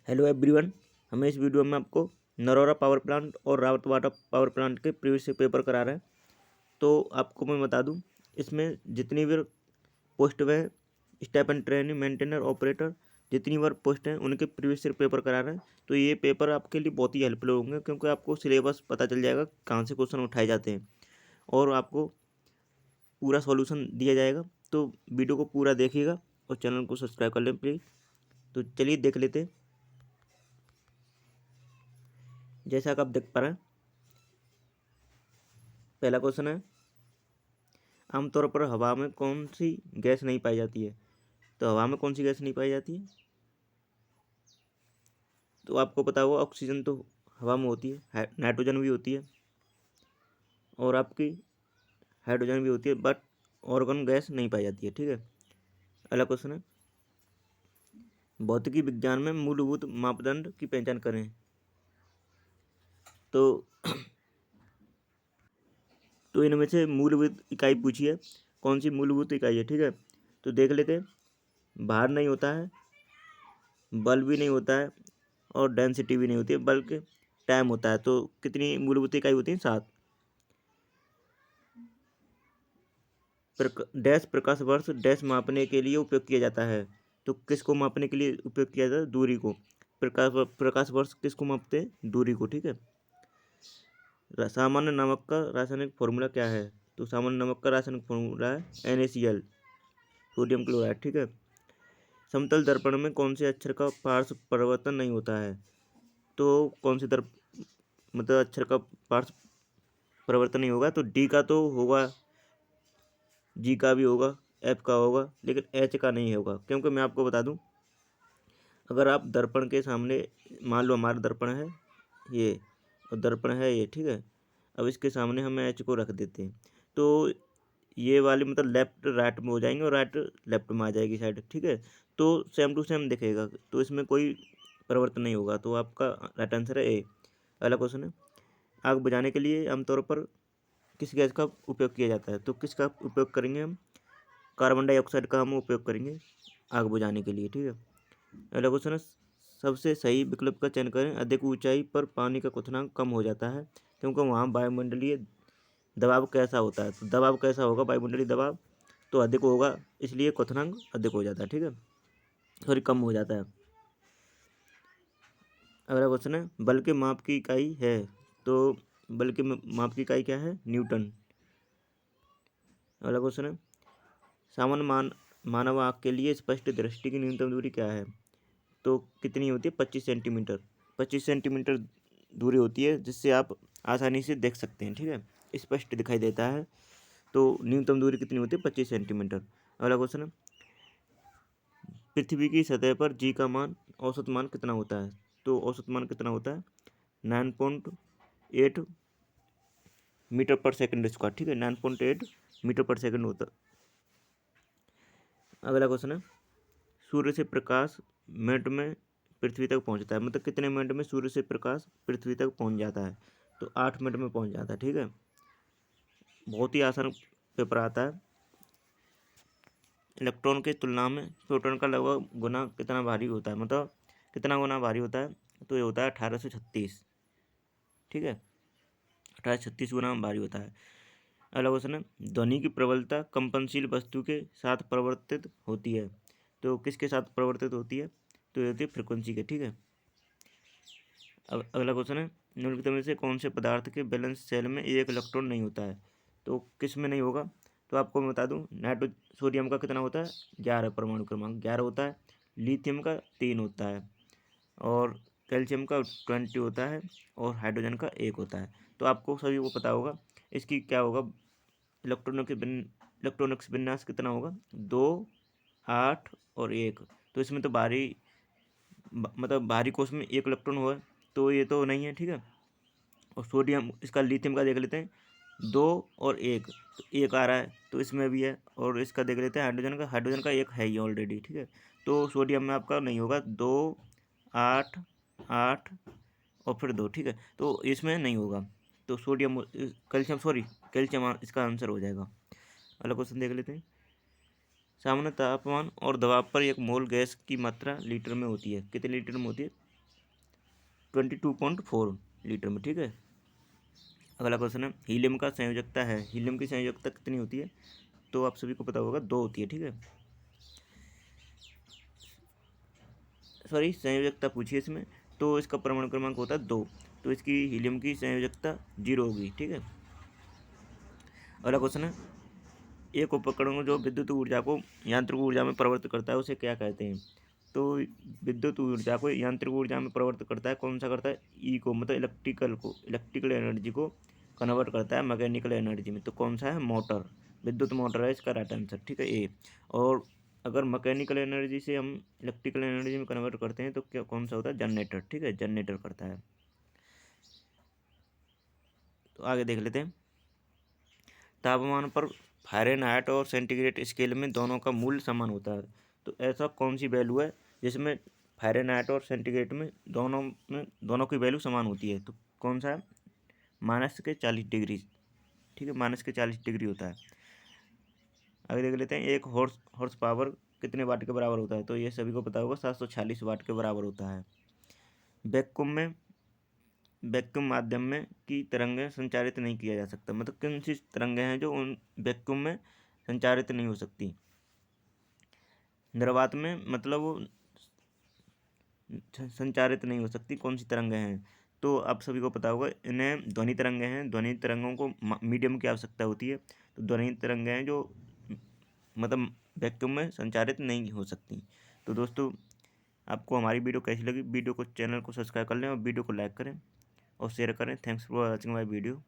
Hello everyone. हमें इस video में आपको नरोरा पावर प्लांट और रावतवाड़ा पावर प्लांट के प्रीवियस पेपर करा रहे हैं। तो आपको मैं बता दूं, इसमें जितनी भी पोस्ट में staff and training maintainer operator जितनी बार पोस्ट हैं उनके प्रीवियस पेपर करा रहे हैं। तो ये पेपर आपके लिए बहुत ही हेल्पफुल होंगे, क्योंकि आपको सिलेबस पता चल जाएगा कहाँ से क्वेश्चन उठाए जाते हैं और आपको पूरा सॉल्यूशन दिया जाएगा। तो वीडियो को पूरा देखिएगा और चैनल को सब्सक्राइब कर लें प्लीज़। तो चलिए देख लेते हैं। जैसा कि आप देख पा रहे हैं, पहला क्वेश्चन है, आमतौर पर हवा में कौन सी गैस नहीं पाई जाती है। तो हवा में कौन सी गैस नहीं पाई जाती है? तो आपको पता होगा ऑक्सीजन तो हवा में होती है, नाइट्रोजन भी होती है और आपकी हाइड्रोजन भी होती है, बट ऑर्गन गैस नहीं पाई जाती है। ठीक है। अगला क्वेश्चन है, भौतिकी विज्ञान में मूलभूत मापदंड की पहचान करें। तो इनमें से मूलभूत इकाई पूछी है, कौन सी मूलभूत इकाई है। ठीक है, तो देख लेते हैं। भार नहीं होता है, बल भी नहीं होता है और डेंसिटी भी नहीं होती है, बल्कि टाइम होता है। तो कितनी मूलभूत इकाई होती है? 7। डैश प्रकाश वर्ष डैश मापने के लिए उपयोग किया जाता है। तो किसको मापने के लिए उपयोग किया जाता है? दूरी को। प्रकाश वर्ष किसको मापते हैं? दूरी को। ठीक है। सामान्य नमक का रासायनिक फॉर्मूला क्या है? तो सामान्य नमक का रासायनिक फॉर्मूला है NaCl, सोडियम क्लोराइड। ठीक है। समतल दर्पण में कौन से अक्षर का पार्श्व परिवर्तन नहीं होता है? तो कौन से मतलब अक्षर का पार्श्व परिवर्तन नहीं होगा? तो डी का तो होगा, जी का भी होगा, एफ का होगा, लेकिन एच का नहीं होगा। क्योंकि मैं आपको बता दूं, अगर आप दर्पण के सामने, मान लो हमारा दर्पण है ये और दर्पण है ये, ठीक है। अब इसके सामने हम एच को रख देते हैं, तो ये वाली मतलब लेफ्ट राइट में हो जाएंगे और राइट लेफ्ट में आ जाएगी साइड। ठीक है। तो सेम टू सेम दिखेगा, तो इसमें कोई परिवर्तन नहीं होगा। तो आपका राइट आंसर है ए। अगला क्वेश्चन है, आग बुझाने के लिए आमतौर पर किस गैस का उपयोग किया जाता है? तो किसका उपयोग करेंगे हम? कार्बन डाइऑक्साइड का हम उपयोग करेंगे आग बुझाने के लिए। ठीक है। अगला क्वेश्चन है, सबसे सही विकल्प का चयन करें। अधिक ऊंचाई पर पानी का क्वथनांक कम हो जाता है क्योंकि वहाँ वायुमंडलीय दबाव कैसा होता है? तो दबाव कैसा होगा? वायुमंडलीय दबाव तो अधिक होगा, इसलिए क्वथनांक अधिक हो जाता है। ठीक है, सॉरी, कम हो जाता है। अगला क्वेश्चन है, बल के माप की इकाई है। तो बल के माप की इकाई क्या है? न्यूटन। अगला क्वेश्चन है, सामान्य मानव आँख के लिए स्पष्ट दृष्टि की न्यूनतम दूरी क्या है? तो कितनी होती है? 25 सेंटीमीटर। 25 सेंटीमीटर दूरी होती है, जिससे आप आसानी से देख सकते हैं। ठीक है, स्पष्ट दिखाई देता है। तो न्यूनतम दूरी कितनी होती है? 25 सेंटीमीटर। अगला क्वेश्चन है, पृथ्वी की सतह पर जी का मान, औसत मान कितना होता है? तो औसत मान कितना होता है? 9.8 मीटर पर सेकंड स्क्वायर। ठीक है, 9.8 मीटर पर सेकंड होता है। अगला क्वेश्चन है, सूर्य से प्रकाश मिनट में पृथ्वी तक पहुंचता है। मतलब कितने मिनट में सूर्य से प्रकाश पृथ्वी तक पहुंच जाता है? तो 8 मिनट में पहुंच जाता है। ठीक है, बहुत ही आसान पेपर आता है। इलेक्ट्रॉन की तुलना में प्रोटॉन का लगभग गुना कितना भारी होता है? मतलब कितना गुना भारी होता है? तो ये होता है 1836। ठीक है, 1836 गुना भारी होता है। अगला क्वेश्चन है, ध्वनि की प्रबलता कंपनशील वस्तु के साथ परिवर्तित होती है। तो किसके साथ परिवर्तित होती है? तो ये होती है फ्रिक्वेंसी के। ठीक है। अब अगला क्वेश्चन है, निम्नलिखित में से कौन से पदार्थ के बैलेंस सेल में एक इलेक्ट्रॉन नहीं होता है? तो किस में नहीं होगा? तो आपको मैं बता दूं, सोडियम का कितना होता है? 11 परमाणु क्रमांक 11 होता है। लिथियम का 3 होता है और कैल्शियम का 20 होता है और हाइड्रोजन का 1 होता है। तो आपको सभी को पता होगा इसकी क्या होगा, इलेक्ट्रॉनिक्स विन्यास कितना होगा? 2, 8 और 1। तो इसमें तो मतलब भारी कोष में 1 इलेक्ट्रॉन हुआ, तो ये तो नहीं है। ठीक है। और सोडियम, इसका लिथियम का देख लेते हैं, 2 और 1, तो 1 आ रहा है, तो इसमें भी है। और इसका देख लेते हैं हाइड्रोजन का 1 है ही ऑलरेडी। ठीक है, तो सोडियम में आपका नहीं होगा, 2, 8, 8 और फिर 2। ठीक है, तो इसमें नहीं होगा। तो सोडियम, कैल्शियम इसका आंसर हो जाएगा। अगला क्वेश्चन देख लेते हैं, सामान्य तापमान और दबाव पर 1 मोल गैस की मात्रा लीटर में होती है। कितने लीटर में होती है? 22.4 लीटर में, ठीक है। अगला क्वेश्चन है, हीलियम का संयोजकता है, हीलियम की संयोजकता कितनी होती है? तो आप सभी को पता होगा 2 होती है, ठीक है। सॉरी, संयोजकता पूछी है इसमें, तो इसका परमाणु क्रमांक होता है 2, तो इसकी हीलियम की संयोजकता 0 होगी, ठीक है। अगला क्वेश्चन है, एक उपकरण जो विद्युत ऊर्जा को यांत्रिक ऊर्जा में परिवर्तित करता है उसे क्या कहते हैं? तो विद्युत ऊर्जा को यांत्रिक ऊर्जा में परिवर्तित करता है, कौन सा करता है? ई को, मतलब इलेक्ट्रिकल एनर्जी को कन्वर्ट करता है मैकेनिकल एनर्जी में, तो कौन सा है? मोटर, विद्युत मोटर है इसका राइट आंसर, ठीक है, ए। और अगर मैकेनिकल एनर्जी से हम इलेक्ट्रिकल एनर्जी में कन्वर्ट करते हैं तो क्या कौन सा होता है? जनरेटर, ठीक है, जनरेटर करता है। तो आगे देख लेते हैं, तापमान पर फ़ारेनहाइट और सेंटीग्रेड स्केल में दोनों का मूल्य समान होता है, तो ऐसा कौन सी वैल्यू है जिसमें फ़ारेनहाइट और सेंटीग्रेड में दोनों की वैल्यू समान होती है? तो कौन सा है? -40 डिग्री, ठीक है, -40 डिग्री होता है। आगे देख लेते हैं, एक हॉर्स पावर कितने वाट के बराबर होता है? तो ये सभी को पता होगा, 746 वाट के बराबर होता है। वैक्यूम माध्यम में की तरंगें संचारित नहीं किया जा सकता, मतलब कौन सी तरंगें हैं जो उन वैक्यूम में संचारित नहीं हो सकती? निर्वात में, मतलब वो संचारित नहीं हो सकती, कौन सी तरंगें हैं? तो आप सभी को पता होगा, इन्हें ध्वनि तरंगें हैं। ध्वनि तरंगों को मीडियम की आवश्यकता होती है, तो ध्वनि तरंगें हैं जो मतलब वैक्यूम में संचारित नहीं हो सकती। तो दोस्तों, आपको हमारी वीडियो कैसी लगी? वीडियो को, चैनल को सब्सक्राइब कर लें और वीडियो को लाइक करें और शेयर करें। Thanks for watching my video.